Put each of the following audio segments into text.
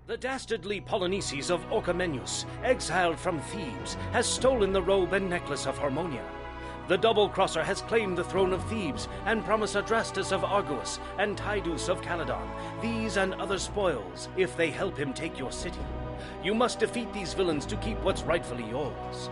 The dastardly Polyneices of Orchomenus, exiled from Thebes, has stolen the robe and necklace of Harmonia. The double-crosser has claimed the throne of Thebes and promised Adrastus of Argoas and Tydeus of Calydon these and other spoils if they help him take your city. You must defeat these villains to keep what's rightfully yours.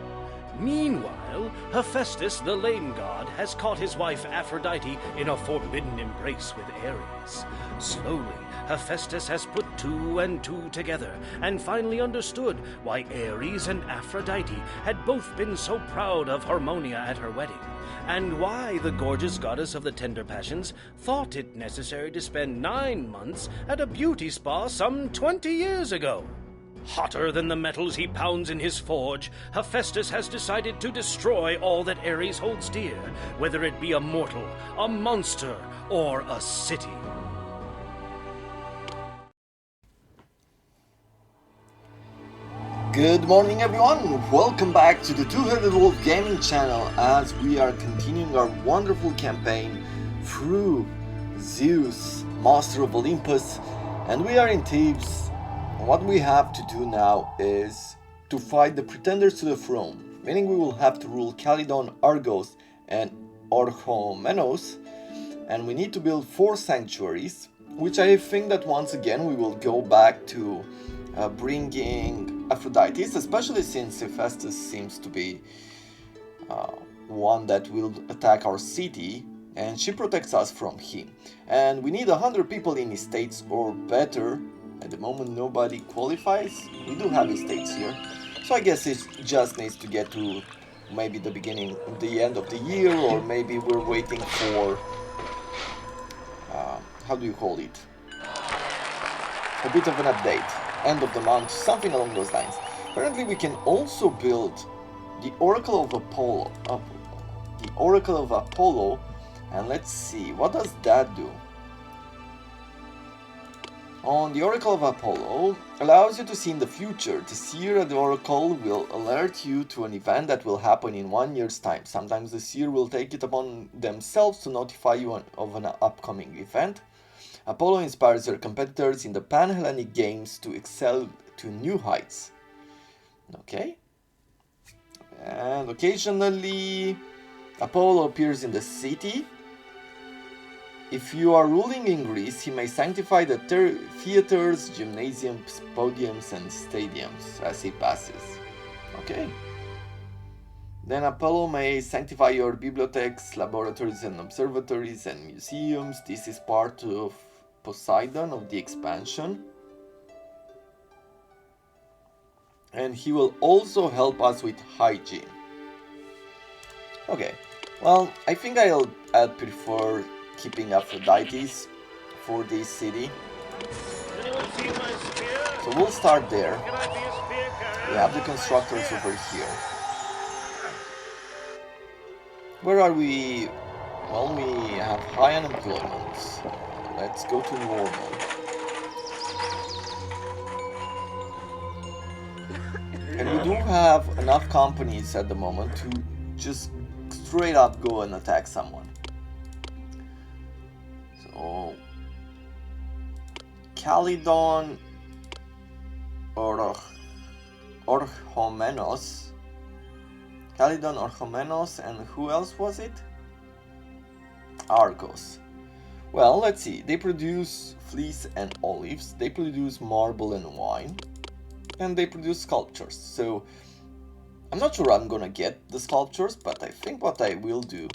Meanwhile, Hephaestus, the lame god, has caught his wife Aphrodite in a forbidden embrace with Ares. Slowly, Hephaestus has put two and two together and finally understood why Ares and Aphrodite had both been so proud of Harmonia at her wedding, and why the gorgeous goddess of the tender passions thought it necessary to spend 9 months at a beauty spa some 20 years ago. Hotter than the metals he pounds in his forge, Hephaestus has decided to destroy all that Ares holds dear, whether it be a mortal, a monster, or a city. Good morning everyone, welcome back to the Two-Headed Wolf Gaming channel as we are continuing our wonderful campaign through Zeus, Master of Olympus, and we are in Thebes. What we have to do now is to fight the pretenders to the throne, meaning we will have to rule Calydon, Argos and Orchomenos, and we need to build 4 sanctuaries, which I think that once again we will go back to bringing Aphrodite, especially since Hephaestus seems to be one that will attack our city and she protects us from him. And we need 100 people in estates or better. At the moment nobody qualifies. We do have estates here, so I guess it just needs to get to maybe the end of the year, or maybe we're waiting for how do you call it, a bit of an update, end of the month, something along those lines. Apparently we can also build the Oracle of Apollo, and let's see, what does that do? On the Oracle of Apollo, allows you to see in the future. The seer at the Oracle will alert you to an event that will happen in 1 year's time. Sometimes the seer will take it upon themselves to notify you of an upcoming event. Apollo inspires their competitors in the Pan-Hellenic Games to excel to new heights. Okay. And occasionally, Apollo appears in the city. If you are ruling in Greece, he may sanctify the theaters, gymnasiums, podiums and stadiums as he passes. Okay. Then Apollo may sanctify your bibliotheques, laboratories and observatories and museums. This is part of Poseidon, of the expansion. And he will also help us with hygiene. Okay, well, I think I'd prefer keeping Aphrodite's for this city. So we'll start there. We have the constructors over here. Where are we? Well, we have high unemployment. Let's go to normal. And we do have enough companies at the moment to just straight up go and attack someone. So, Calydon or Orchomenos. Calydon, Orchomenos, and who else was it? Argos. Well, let's see. They produce fleece and olives. They produce marble and wine. And they produce sculptures. So, I'm not sure I'm gonna get the sculptures, but I think what I will do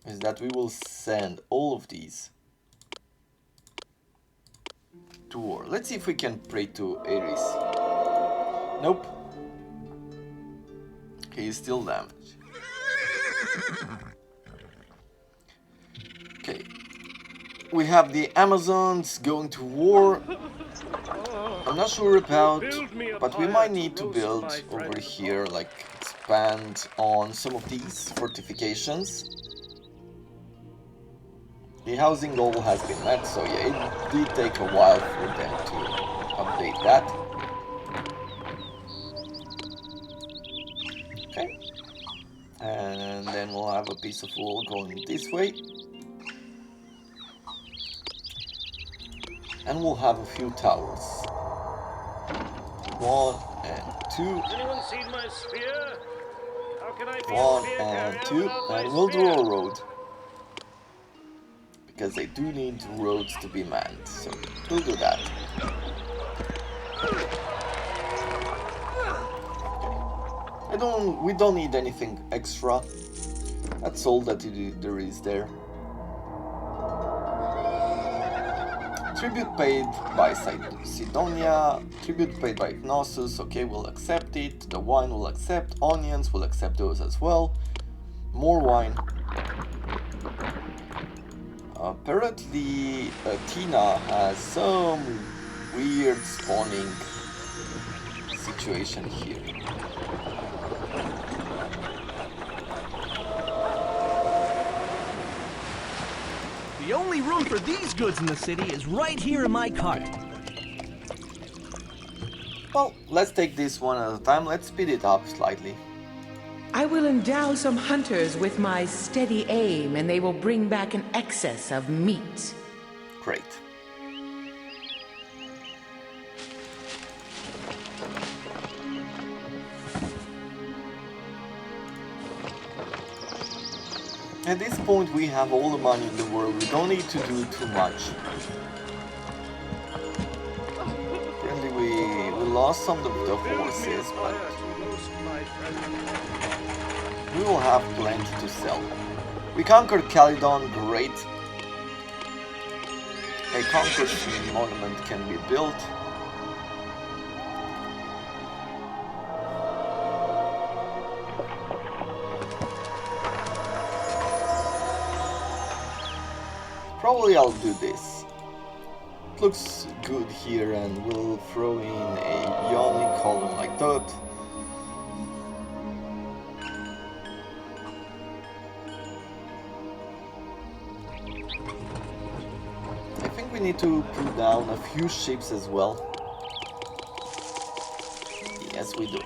is that we will send all of these to war. Let's see if we can pray to Ares. Nope. He is still damaged. Okay. We have the Amazons going to war. I'm not sure about, but we might need to build over here, like expand on some of these fortifications. The housing goal has been met, so yeah, it did take a while for them to update that. Okay. And then we'll have a piece of wall going this way. And we'll have a few towers. 1 and 2. Anyone seen my spear? How can I be a 1 spear and carrier 2. without my And we'll spear? draw a road. Because they do need roads to be manned. So we'll do that. We don't need anything extra. That's all that there is there. Tribute paid by Sidonia, tribute paid by Hypnosis, okay, we'll accept it. The wine will accept, onions will accept those as well. More wine. Apparently Tina has some weird spawning situation here. The only room for these goods in the city is right here in my cart. Well, let's take this one at a time. Let's speed it up slightly. I will endow some hunters with my steady aim, and they will bring back an excess of meat. Great. At this point we have all the money in the world, we don't need to do too much. Apparently we lost some of the horses, but we will have plenty to sell. We conquered Calydon, great. A conquered monument can be built. Probably I'll do this. It looks good here, and we'll throw in a yawning column like that. I think we need to put down a few ships as well. Yes, we do.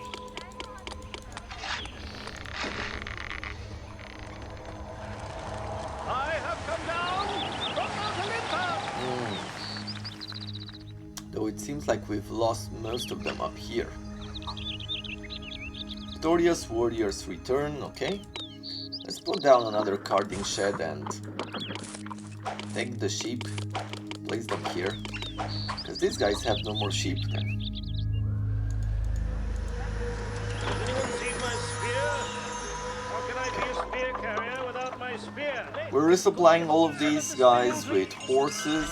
Though it seems like we've lost most of them up here. Victorious warriors return, okay. Let's put down another carding shed and take the sheep, place them here. Because these guys have no more sheep then. Anyone seen my spear? How can I be a spear carrier without my spear? We're resupplying all of these guys with horses.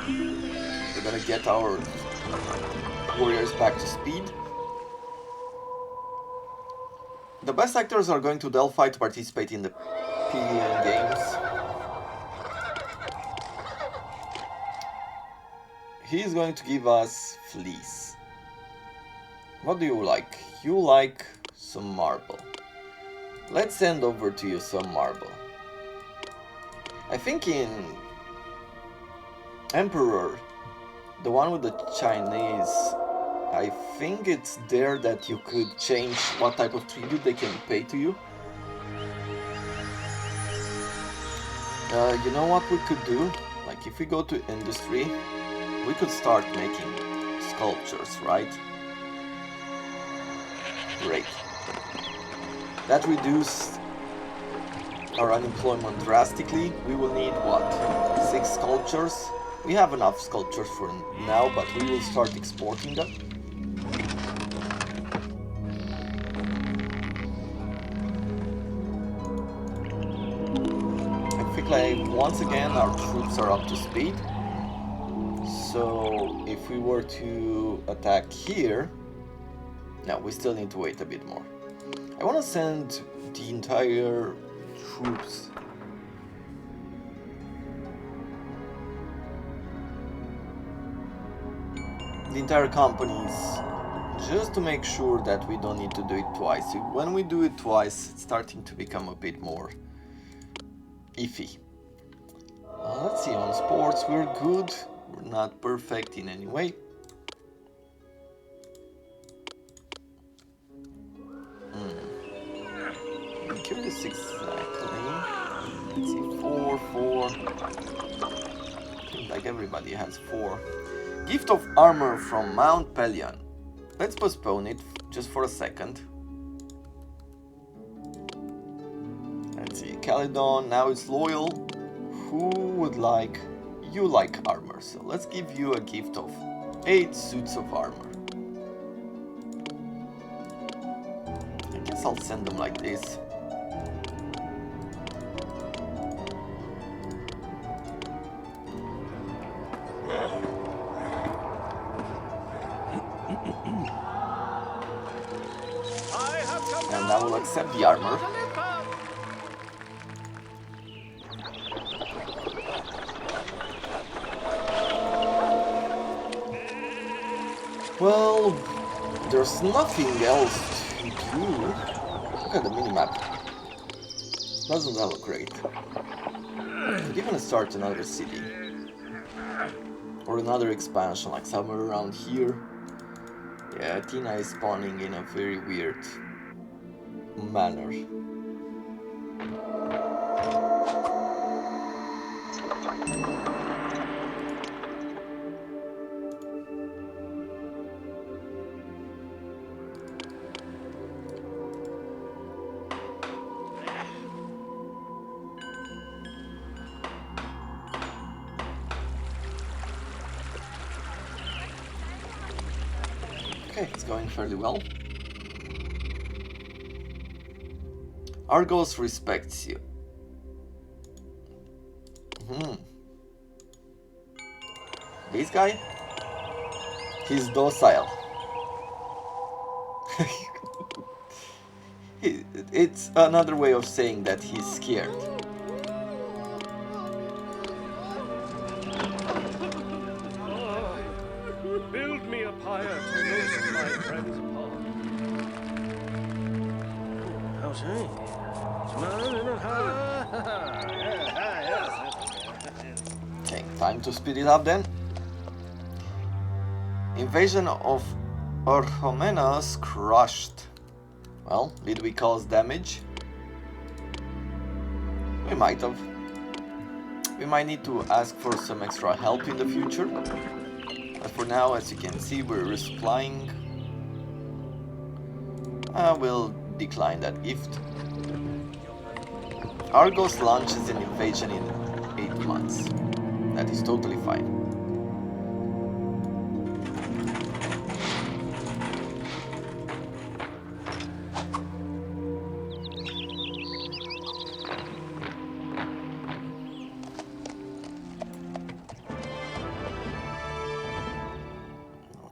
We're gonna get our warriors back to speed. The best actors are going to Delphi to participate in the Pylian games. He is going to give us fleece. What do you like? You like some marble. Let's send over to you some marble. I think in Emperor, the one with the Chinese, I think it's there that you could change what type of tribute they can pay to you. You know what we could do? Like if we go to industry, we could start making sculptures, right? Great. That reduced our unemployment drastically. We will need what? 6 sculptures? We have enough sculptures for now, but we will start exporting them. I think like once again our troops are up to speed. So if we were to attack here, no, we still need to wait a bit more. I want to send the entire troops. The entire companies, just to make sure that we don't need to do it twice. When we do it twice, it's starting to become a bit more iffy. Let's see, on sports we're good. We're not perfect in any way. I'm curious exactly. Let's see, 4, 4. Seems like everybody has 4. Gift of armor from Mount Pelion. let's postpone it just for a second. Let's see, Caledon, now it's loyal. Who would like... You like armor, so let's give you a gift of 8 suits of armor. I guess I'll send them like this. And I will accept the armor. Well, there's nothing else to do. Look at the minimap. Doesn't that look great? Could even start another city. Or another expansion, like somewhere around here. Yeah, Athena is spawning in a very weird manner. Okay, it's going fairly well. Argos respects you. This guy? He's docile. It's another way of saying that he's scared. Build me a pyre to roast my friends upon. How's he? Okay, time to speed it up then. Invasion of Orchomenos crushed. Well, did we cause damage? We might have. We might need to ask for some extra help in the future. But for now, as you can see, we're resupplying. I will decline that gift. Argos launches an invasion in 8 months. That is totally fine.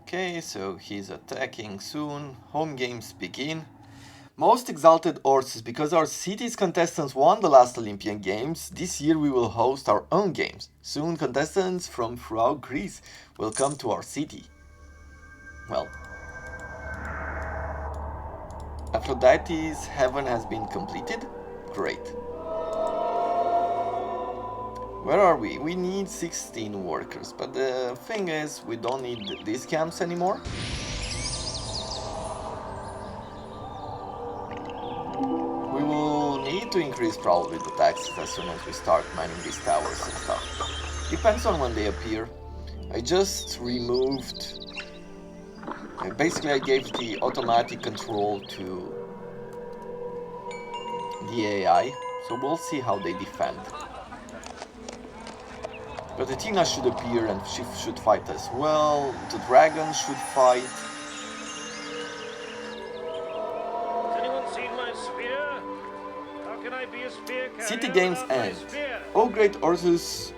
Okay, so he's attacking soon. Home games begin. Most exalted horses, because our city's contestants won the last Olympian Games, this year we will host our own games. Soon contestants from throughout Greece will come to our city. Well, Aphrodite's heaven has been completed? Great. Where are we? We need 16 workers, but the thing is, we don't need these camps anymore. We will need to increase probably the taxes as soon as we start mining these towers and stuff. Depends on when they appear. I just removed... Basically I gave the automatic control to the AI, so we'll see how they defend. But Athena should appear and she should fight as well. The dragon should fight. Has anyone seen my spear? How can I be a spear carrier? City games without my end. spear? Oh great Orzus,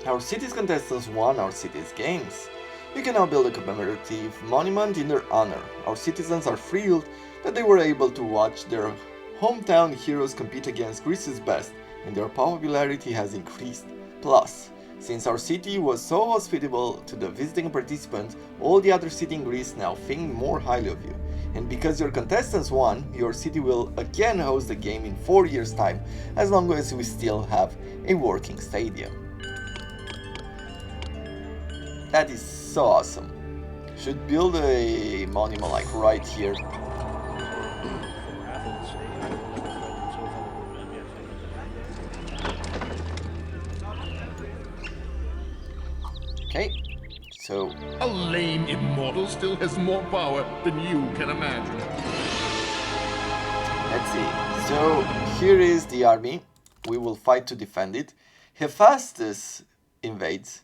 our city's contestants won our city's games. You can now build a commemorative monument in their honor. Our citizens are thrilled that they were able to watch their hometown heroes compete against Greece's best, and their popularity has increased. Plus, since our city was so hospitable to the visiting participants, all the other cities in Greece now think more highly of you. And because your contestants won, your city will again host the game in 4 years' time, as long as we still have a working stadium. That is so awesome. Should build a monument like right here. Okay, So A lame immortal still has more power than you can imagine. let's see. So here is the army. We will fight to defend it. Hephaestus invades.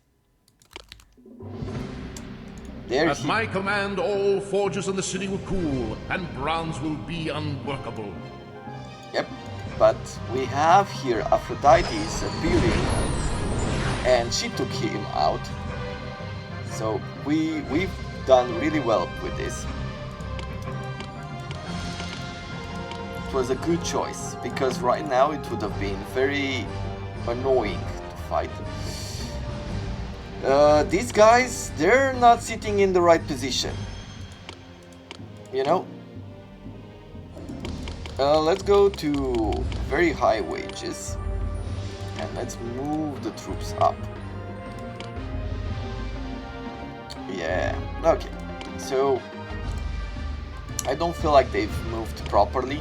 There At my command, all forges in the city will cool, and bronze will be unworkable. Yep, but we have here Aphrodite appearing, and she took him out. So we've done really well with this. It was a good choice, because right now it would have been very annoying to fight. These guys, they're not sitting in the right position. You know? Let's go to very high wages. And let's move the troops up. Yeah, okay. So, I don't feel like they've moved properly.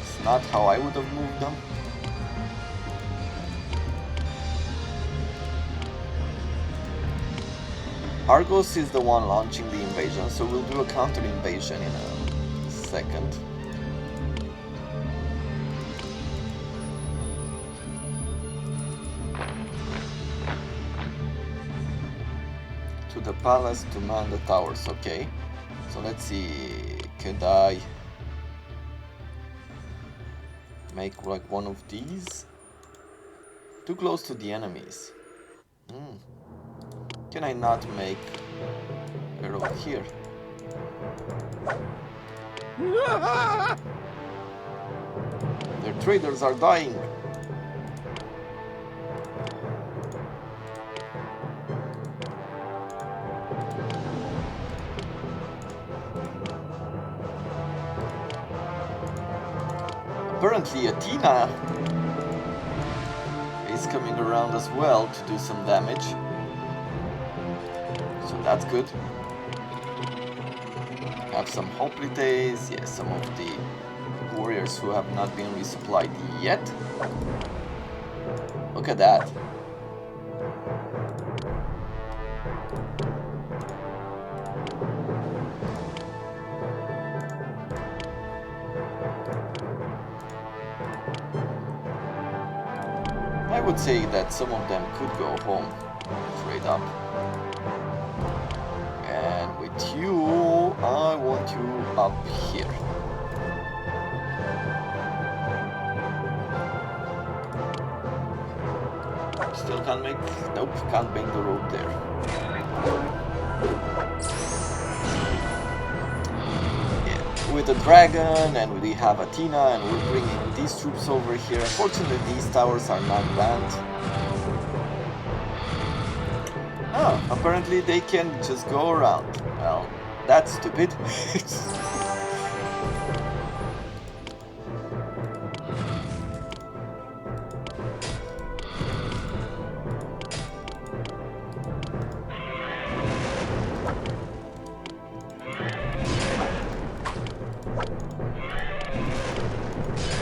It's not how I would have moved them. Argos is the one launching the invasion, so we'll do a counter invasion in a second. To the palace to man the towers, okay. So let's see, could I make like one of these? Too close to the enemies. Can I not make a road here? Their traders are dying. Apparently Athena is coming around as well to do some damage. So that's good. Have some hoplites, yes, some of the warriors who have not been resupplied yet. Look at that. I would say that some of them could go home straight up. And with you, I want you up here. Still can't make... Nope, can't make the road there. Yeah, with the dragon, and we have Athena, and we're bringing these troops over here. Unfortunately, these towers are not banned. Oh, apparently they can just go around. Well, that's stupid.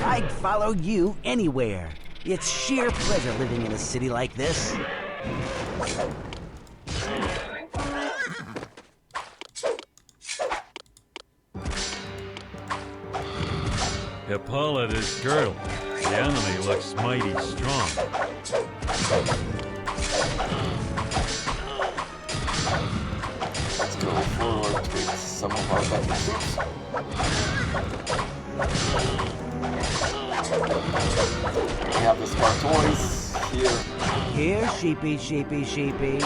I'd follow you anywhere. It's sheer pleasure living in a city like this. Hippolyta's girdle. The enemy looks mighty strong. Let's go forward with some of our better troops. We have the Spartois here. Here, sheepy, sheepy, sheepy.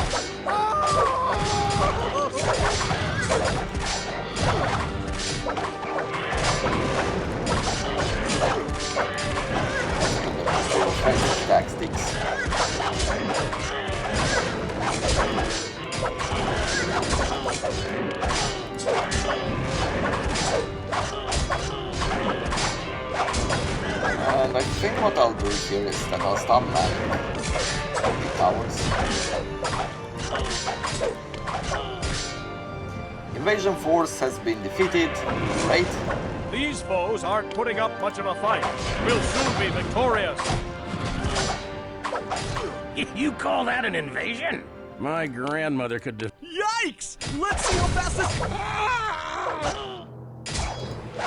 Tactics. And I think what I'll do here is that I'll stop manning the towers. Invasion force has been defeated. Great. These foes aren't putting up much of a fight. We'll soon be victorious. You call that an invasion? My grandmother could Yikes! Yikes! Let's see how fast this...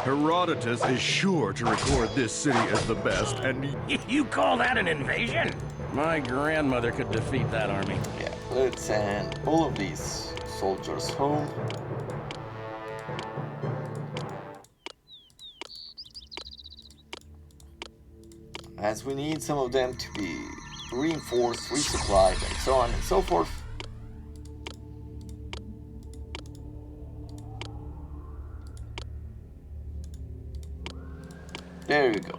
Herodotus is sure to record this city as the best, and You call that an invasion? My grandmother could defeat that army. Yeah, let's send all of these soldiers home. As we need some of them to be reinforced, resupplied, and so on and so forth. There you go.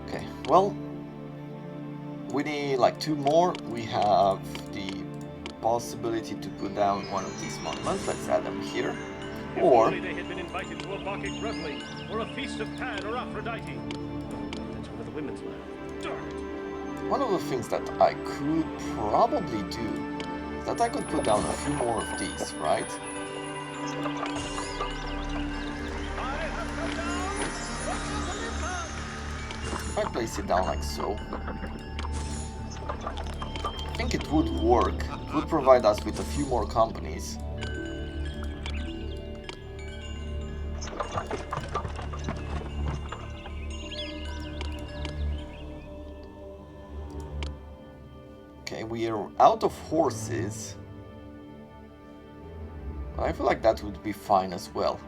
Okay, well, we need like 2 more. We have the possibility to put down one of these monuments. Let's add them here. If Or only they had been invited to a Bacchic reveille, or a feast of Pan or Aphrodite. That's one of the women's land. Darn it. one of the things that I could probably do is that I could put down a few more of these, right? If I place it down like so, I think it would work. It would provide us with a few more companies. Okay, we are out of horses. I feel like that would be fine as well.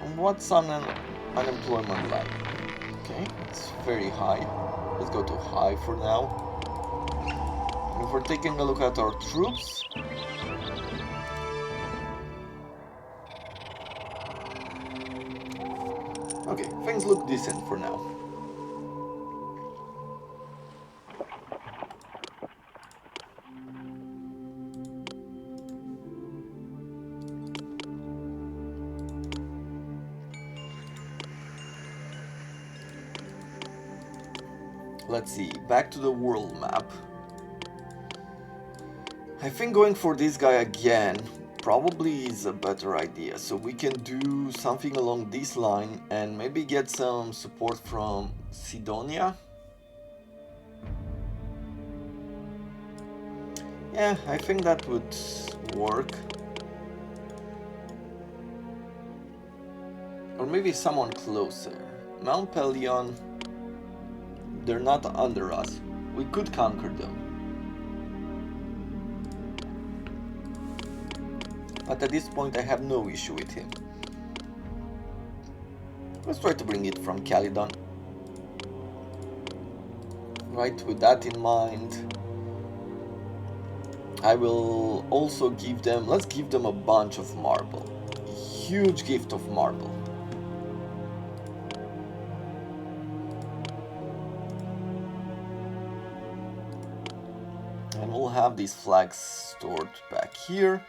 And what's unemployment like? Okay, it's very high. Let's go to high for now. And if we're taking a look at our troops, okay, things look decent for now. Let's see, back to the world map. I think going for this guy again probably is a better idea. So we can do something along this line and maybe get some support from Sidonia. Yeah, I think that would work. Or maybe someone closer. Mount Pelion. They're not under us. We could conquer them. But at this point I have no issue with him. Let's try to bring it from Calydon. Right, with that in mind, I will also give them, let's give them a bunch of marble. A huge gift of marble. And we'll have these flags stored back here.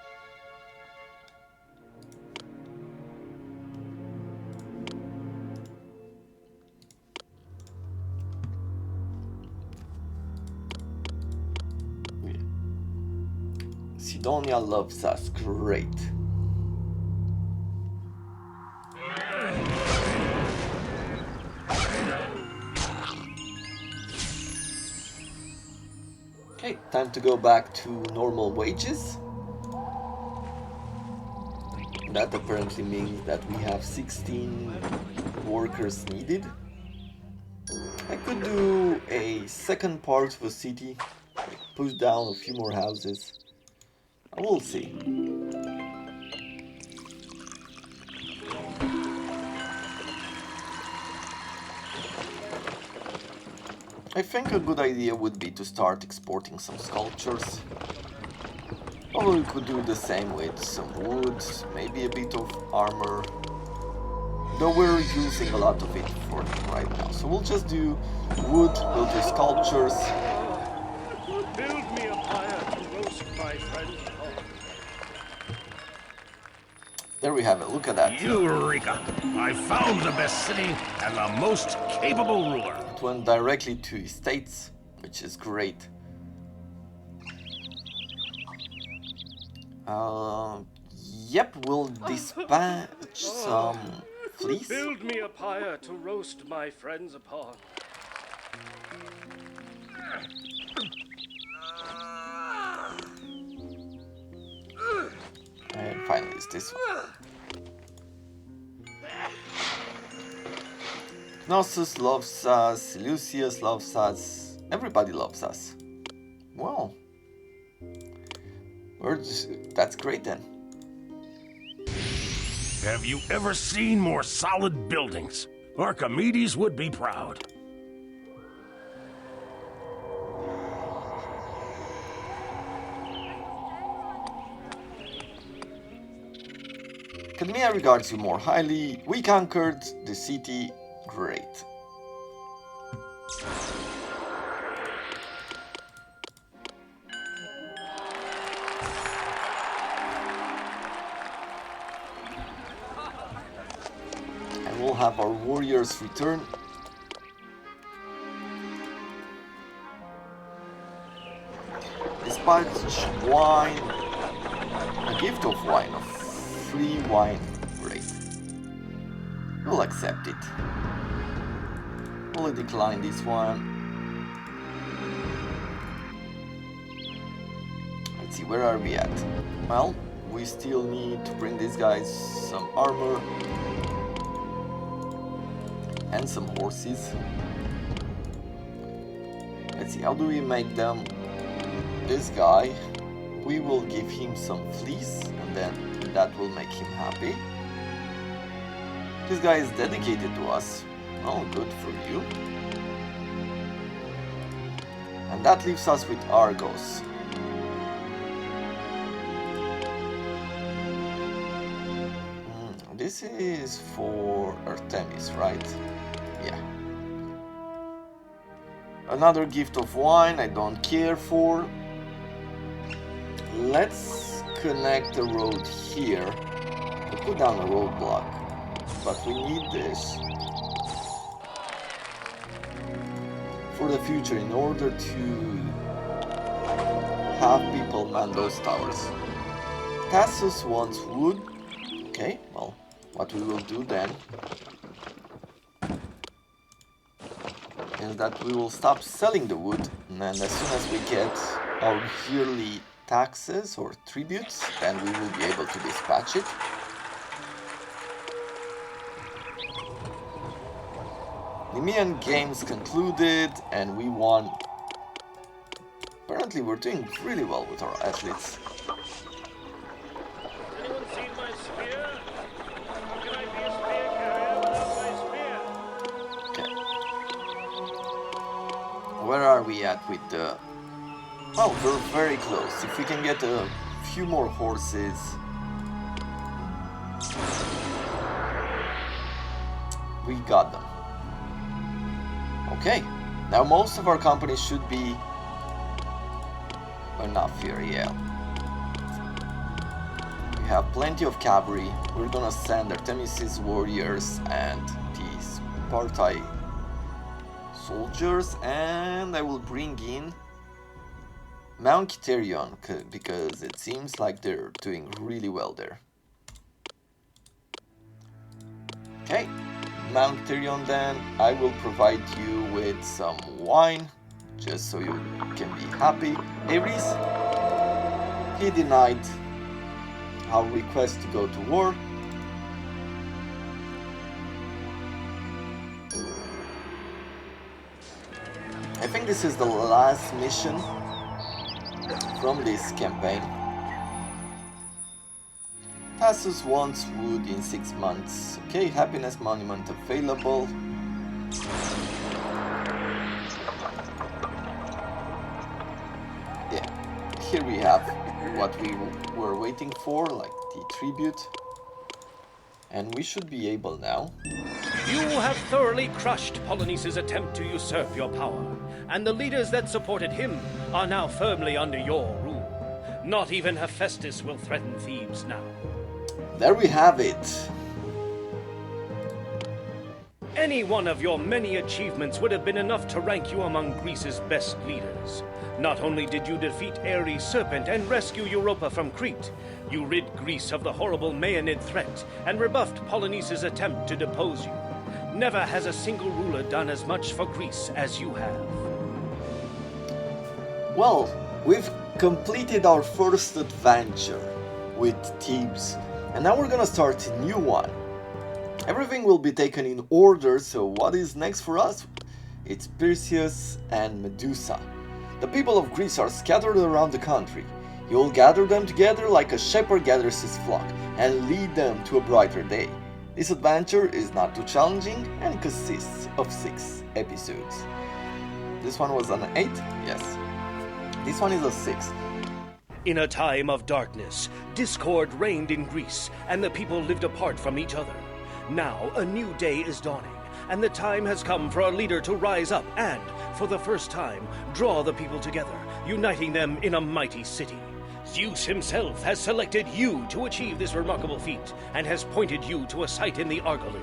Sidonia loves us, great. Okay, time to go back to normal wages. That apparently means that we have 16 workers needed. I could do a second part of a city, push down a few more houses. We'll see. I think a good idea would be to start exporting some sculptures. Or we could do the same with some wood, maybe a bit of armor. Though we're using a lot of it for right now. So we'll just do wood, we'll do sculptures. Build me a fire to roast my friends. There we have it. Look at that. Eureka! I found the best city and the most capable ruler. It went directly to his states, which is great. Yep, we'll dispatch some fleece. Build me a pyre to roast my friends upon. And finally, it's this one. Knossos loves us, Lucius loves us, everybody loves us. Well, that's great then. Have you ever seen more solid buildings? Archimedes would be proud. Cadmea regards you more highly. We conquered the city. Great. And we'll have our warriors return. Dispatch wine. A gift of wine, of free wine. Great. We'll accept it. We'll decline this one. Let's see, where are we at? Well, we still need to bring these guys some armor and some horses. Let's see, how do we make them? This guy, we will give him some fleece and then that will make him happy. This guy is dedicated to us. Oh, good for you. And that leaves us with Argos. This is for Artemis, right? Yeah. Another gift of wine I don't care for. Let's connect a road here. We'll put down a roadblock. But we need this for the future in order to have people man those towers. Tassus wants wood. Okay, well, what we will do then is that we will stop selling the wood, and then as soon as we get our yearly taxes or tributes, then we will be able to dispatch it. Nemean games concluded and we won. Apparently we're doing really well with our athletes. Anyone seen my spear? How can I be a spear carrier without my spear? Okay. Where are we at with the... Oh, we're very close. If we can get a few more horses... We got them. Okay, now most of our companies should be enough here, yeah. We have plenty of cavalry. We're gonna send Artemis's warriors and the Spartai soldiers, and I will bring in Mount Kiterion because it seems like they're doing really well there. Okay. Mount Tyrion then, I will provide you with some wine, just so you can be happy. Ares, he denied our request to go to war. I think this is the last mission from this campaign. Tassus wants wood in 6 months. Okay, happiness monument available. Yeah, here we have what we were waiting for, like the tribute. And we should be able now. You have thoroughly crushed Polynices' attempt to usurp your power, and the leaders that supported him are now firmly under your rule. Not even Hephaestus will threaten Thebes now. there we have it. Any one of your many achievements would have been enough to rank you among Greece's best leaders. Not only did you defeat Ares' serpent and rescue Europa from Crete, you rid Greece of the horrible Maeanid threat and rebuffed Polynices' attempt to depose you. Never has a single ruler done as much for Greece as you have. Well, we've completed our first adventure with Thebes, and now we're gonna start a new one. Everything will be taken in order, so what is next for us? It's Perseus and Medusa. The people of Greece are scattered around the country. You'll gather them together like a shepherd gathers his flock and lead them to a brighter day. This adventure is not too challenging and consists of 6 episodes. This one was an 8? Yes. This one is a 6. In a time of darkness, discord reigned in Greece, and the people lived apart from each other. Now a new day is dawning, and the time has come for a leader to rise up and, for the first time, draw the people together, uniting them in a mighty city. Zeus himself has selected you to achieve this remarkable feat, and has pointed you to a site in the Argolid.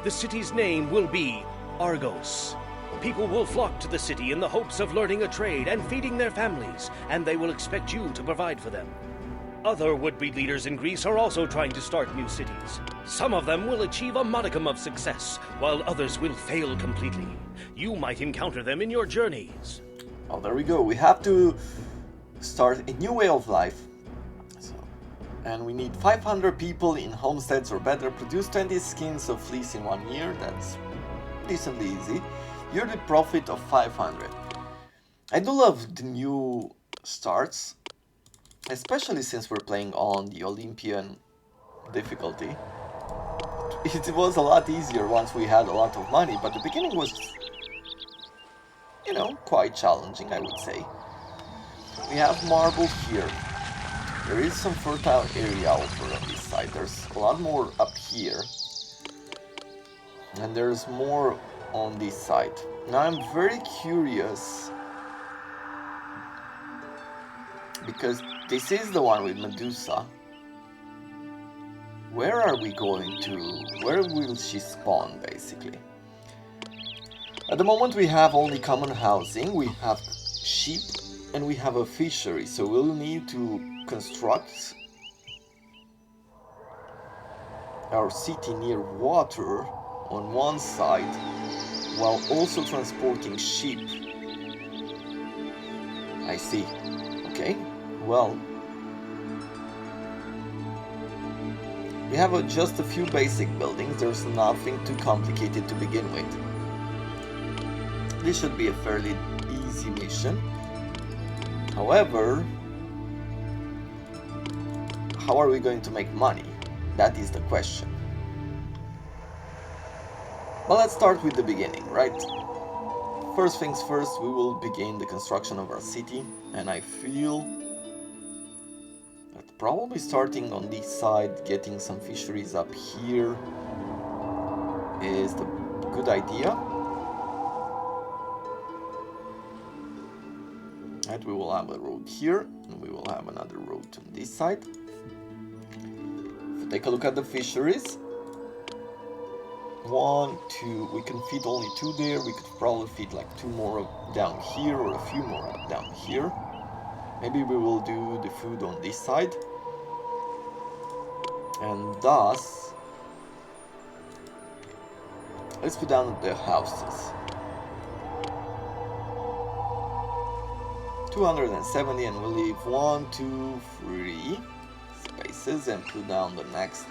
The city's name will be Argos. People will flock to the city in the hopes of learning a trade and feeding their families, and they will expect you to provide for them. Other would-be leaders in Greece are also trying to start new cities. Some of them will achieve a modicum of success, while others will fail completely. You might encounter them in your journeys. Oh, there we go. We have to start a new way of life. And we need 500 people in homesteads or better. Produce 20 skins of fleece in 1 year. That's decently easy. Yearly profit of 500. I do love the new starts, especially since we're playing on the Olympian difficulty. It was a lot easier once we had a lot of money, but the beginning was, you know, quite challenging, I would say. We have marble here. There is some fertile area over on this side. There's a lot more up here. And there's more on this side. Now I'm very curious, because this is the one with Medusa. Where are we going to? Where will she spawn, basically? At the moment we have only common housing, we have sheep, and we have a fishery, so we'll need to construct our city near water on one side, while also transporting sheep. I see. Okay, well, we have just a few basic buildings. There's nothing too complicated to begin with. This should be a fairly easy mission. However, how are we going to make money? That is the question. Well, let's start with the beginning, right? First things first, we will begin the construction of our city, and I feel that probably starting on this side, getting some fisheries up here is the good idea. And we will have a road here, and we will have another road on this side. If we take a look at the fisheries, 1, 2, we can feed only 2 there. We could probably feed like 2 more down here, or a few more down here. Maybe we will do the food on this side. And thus, let's put down the houses. 270, and we'll leave 1, 2, 3 spaces and put down the next.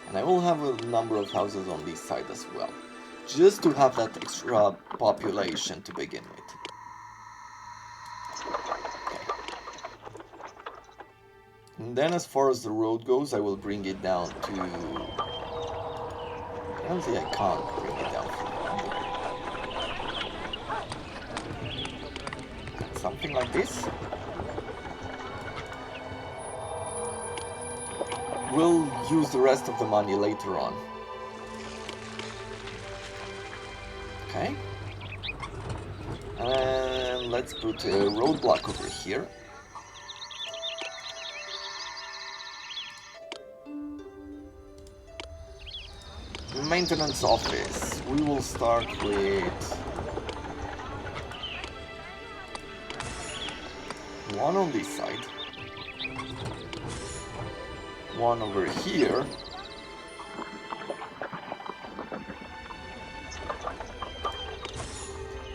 And I will have a number of houses on this side as well, just to have that extra population to begin with. Okay. And then as far as the road goes, I will bring it down to... I don't think I can't bring it down from something like this. We'll use the rest of the money later on. Okay. And let's put a roadblock over here. maintenance office. We will start with one on this side, one over here,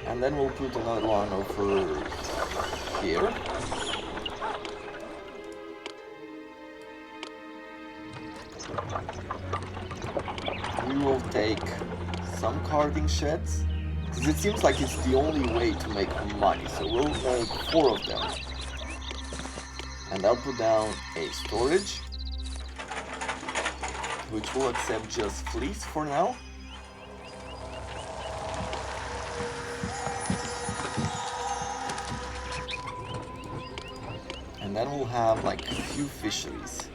and then we'll put another one over here. We will take some carding sheds, because it seems like it's the only way to make money, so we'll make 4 of them. And I'll put down a storage, which will accept just fleece for now. And then we'll have like a few fisheries.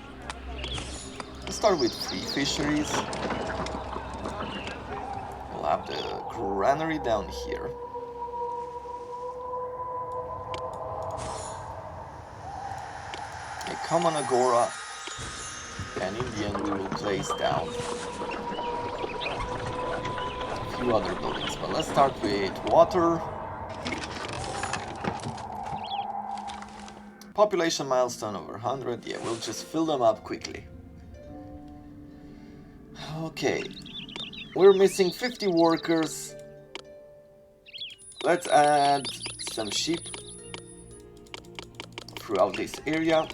Let's start with 3 fisheries. We'll have the granary down here. A common agora. And in the end we will place down a few other buildings. But let's start with water. Population milestone over 100. Yeah, we'll just fill them up quickly. Okay, we're missing 50 workers. Let's add some sheep throughout this area.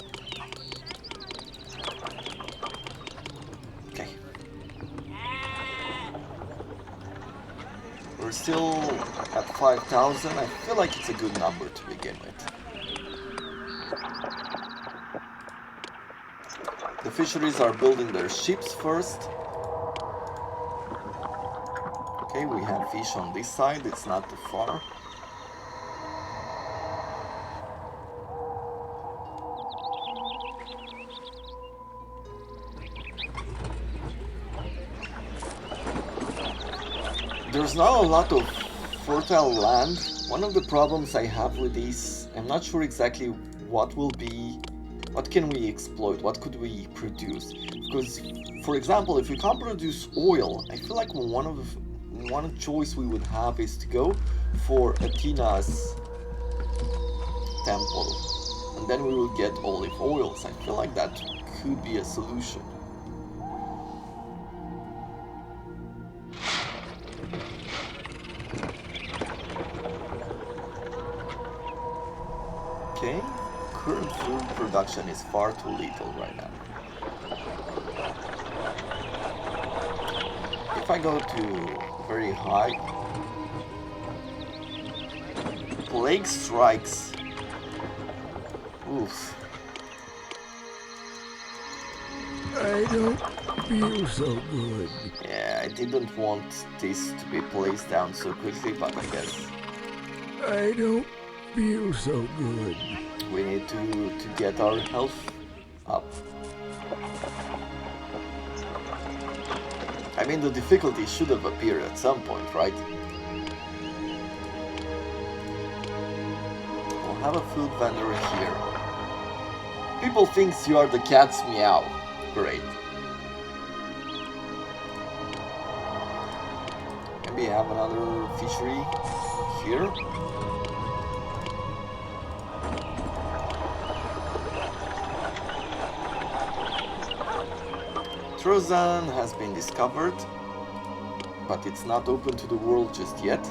Okay. We're still at 5,000. I feel like it's a good number to begin with. The fisheries are building their ships first. Okay, we have fish on this side, it's not too far. There's not a lot of fertile land. One of the problems I have with these, I'm not sure exactly what can we exploit, what could we produce? Because, for example, if we can't produce oil, I feel like one choice we would have is to go for Athena's temple, and then we will get olive oils. I feel like that could be a solution. Okay, current food production is far too little right now. If I go to very high, plague strikes. Oof. I don't feel so good. Yeah, I didn't want this to be placed down so quickly, but I guess I don't feel so good. we need to get our health up. I mean, the difficulty should have appeared at some point, right? We'll have a food vendor here. People think you are the cat's meow. Great. Maybe have another fishery here. Trozan has been discovered, but it's not open to the world just yet.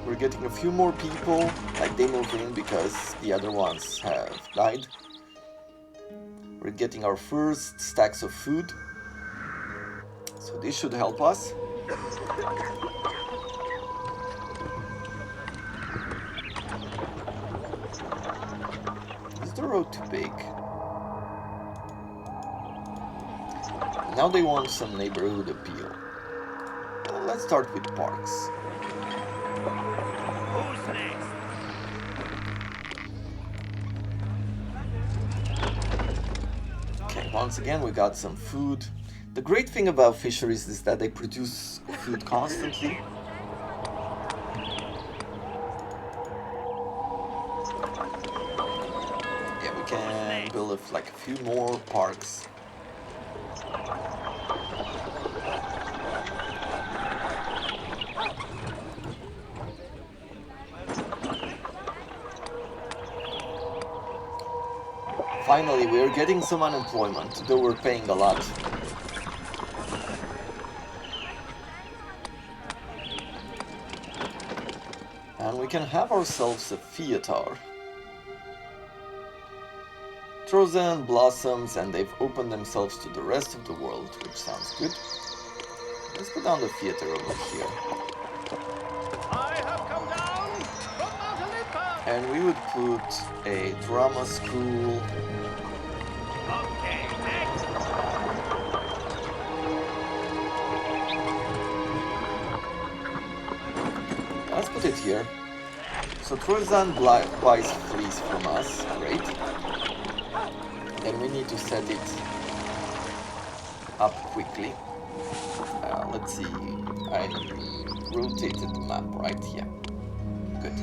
We're getting a few more people, like they move in because the other ones have died. We're getting our first stacks of food, so this should help us. Is the road too big? Now they want some neighborhood appeal. Let's start with parks. Who's next? Okay, once again we got some food. The great thing about fisheries is that they produce food constantly. Yeah, we can few more parks. Finally, we're getting some unemployment, though we're paying a lot. And we can have ourselves a theater. Trozen blossoms, and they've opened themselves to the rest of the world, which sounds good. Let's put down the theater over here. I have come down from Mount Olympus. And we would put a drama school. Okay, next. Let's put it here. So Trozen buys fleece from us, great. Then we need to set it up quickly. Let's see, I rotated the map right here. Good.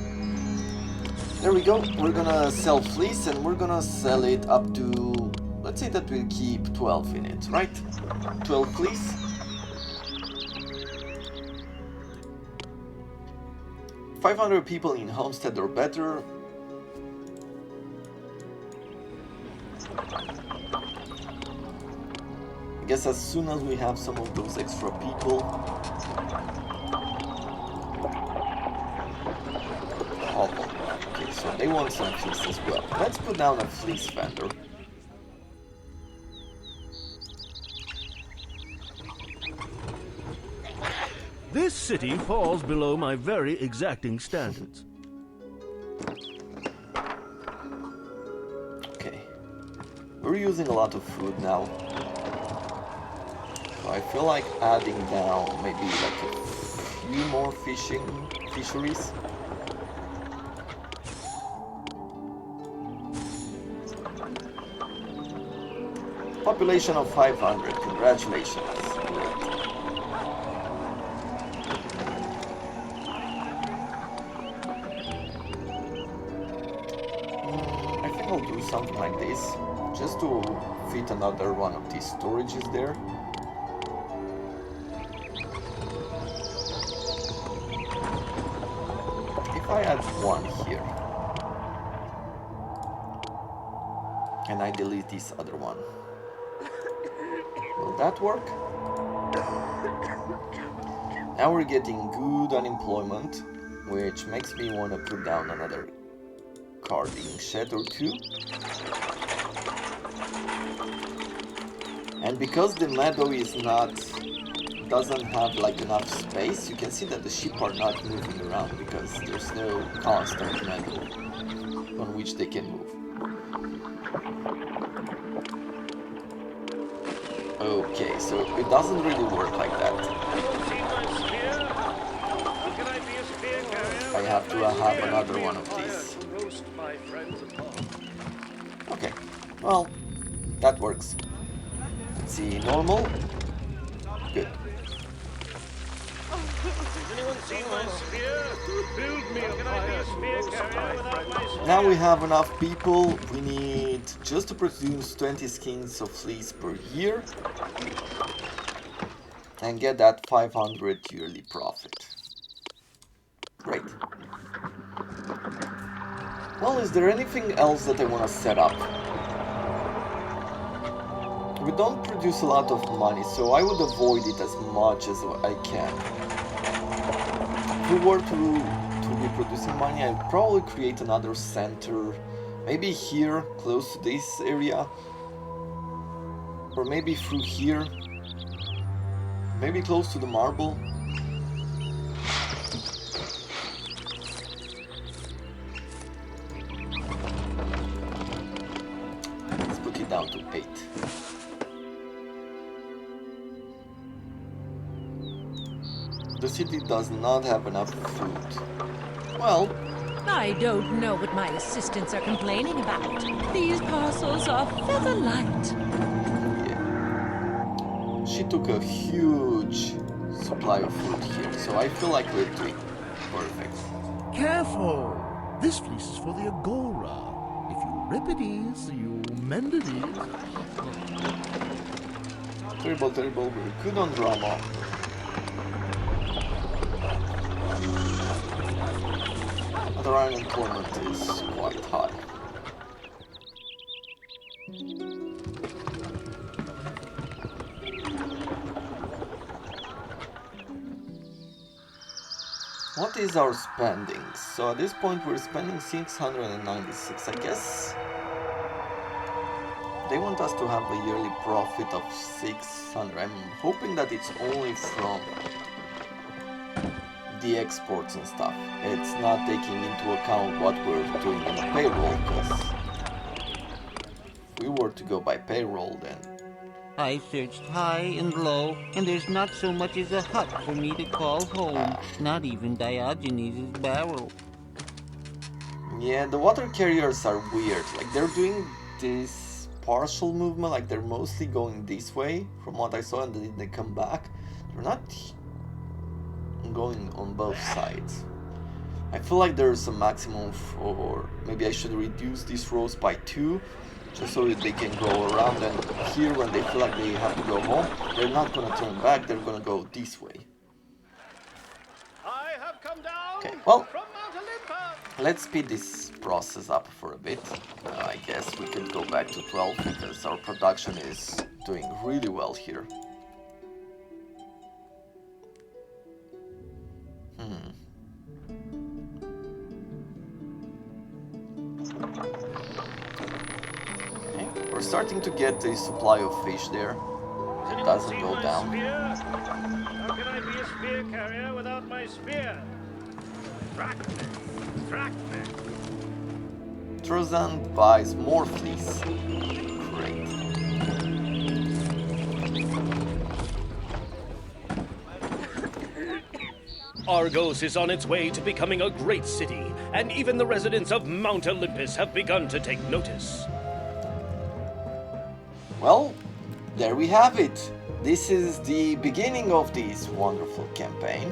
There we go, we're gonna sell fleece and we're gonna sell it up to, let's say that we'll keep 12 in it, right? 12 fleece. $500 people in Homestead or better. I guess as soon as we have some of those extra people. Oh, okay, so they want some fleece as well. Let's put down a fleece vendor. This city falls below my very exacting standards. Okay. We're using a lot of food now. So I feel like adding down maybe like a few more fisheries. Population of 500, congratulations. I think I'll do something like this, just to fit another one of these storages there. If I add one here, and I delete this other one, will that work? Now we're getting good unemployment, which makes me want to put down another carding shed or two. And because the meadow doesn't have like enough space, you can see that the sheep are not moving around because there's no constant meadow on which they can move. Okay, so it doesn't really work like that. I have to have another one of these. Okay, well, that works. Let's see, normal. Good. Now we have enough people. We need just to produce 20 skins of fleece per year and get that 500 yearly profit. Great. Well, is there anything else that I want to set up? We don't produce a lot of money, so I would avoid it as much as I can. If we were to be producing money, I'd probably create another center, maybe here, close to this area, or maybe through here, maybe close to the marble. Let's put it down to 8. The city does not have enough food. Well, I don't know what my assistants are complaining about. These parcels are feather light. Yeah. She took a huge supply of food here, so I feel like we're doing perfect. Careful! This fleece is for the Agora. If you rip it easy, you mended it. Terrible, terrible, we're good on drama. But our unemployment is quite high. What is our spending? So at this point we're spending 696, I guess. They want us to have a yearly profit of 600. I'm hoping that it's only from the exports and stuff. It's not taking into account what we're doing in the payroll, because if we were to go by payroll, then I searched high and low, and there's not so much as a hut for me to call home. Not even Diogenes' barrel. yeah, the water carriers are weird. Like, they're doing this partial movement, like they're mostly going this way from what I saw, and then they come back. They're not going on both sides. I feel like there's a maximum for, maybe I should reduce these rows by 2, just so that they can go around, and here when they feel like they have to go home, they're not gonna turn back, they're gonna go this way. I have come down okay, well, from Mount Olympus. Let's speed this process up for a bit. I guess we could go back to 12 because our production is doing really well here. We're starting to get a supply of fish there. It doesn't go down. How can I be a spear carrier without my spear? Track me! Track me! Trozan buys more fleece. Great. Argos is on its way to becoming a great city, and even the residents of Mount Olympus have begun to take notice. Well, there we have it. This is the beginning of this wonderful campaign.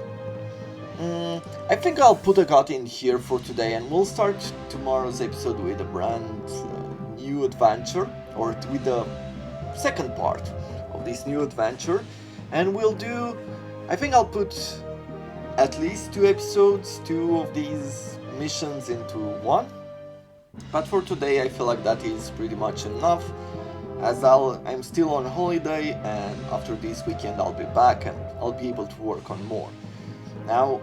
I think I'll put a cut in here for today, and we'll start tomorrow's episode with a brand new adventure, or with the second part of this new adventure. And we'll do, I think I'll put at least 2 episodes, 2 of these missions into one. But for today I feel like that is pretty much enough, as I'm still on holiday, and after this weekend I'll be back and I'll be able to work on more. Now,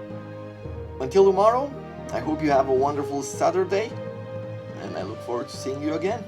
until tomorrow, I hope you have a wonderful Saturday, and I look forward to seeing you again.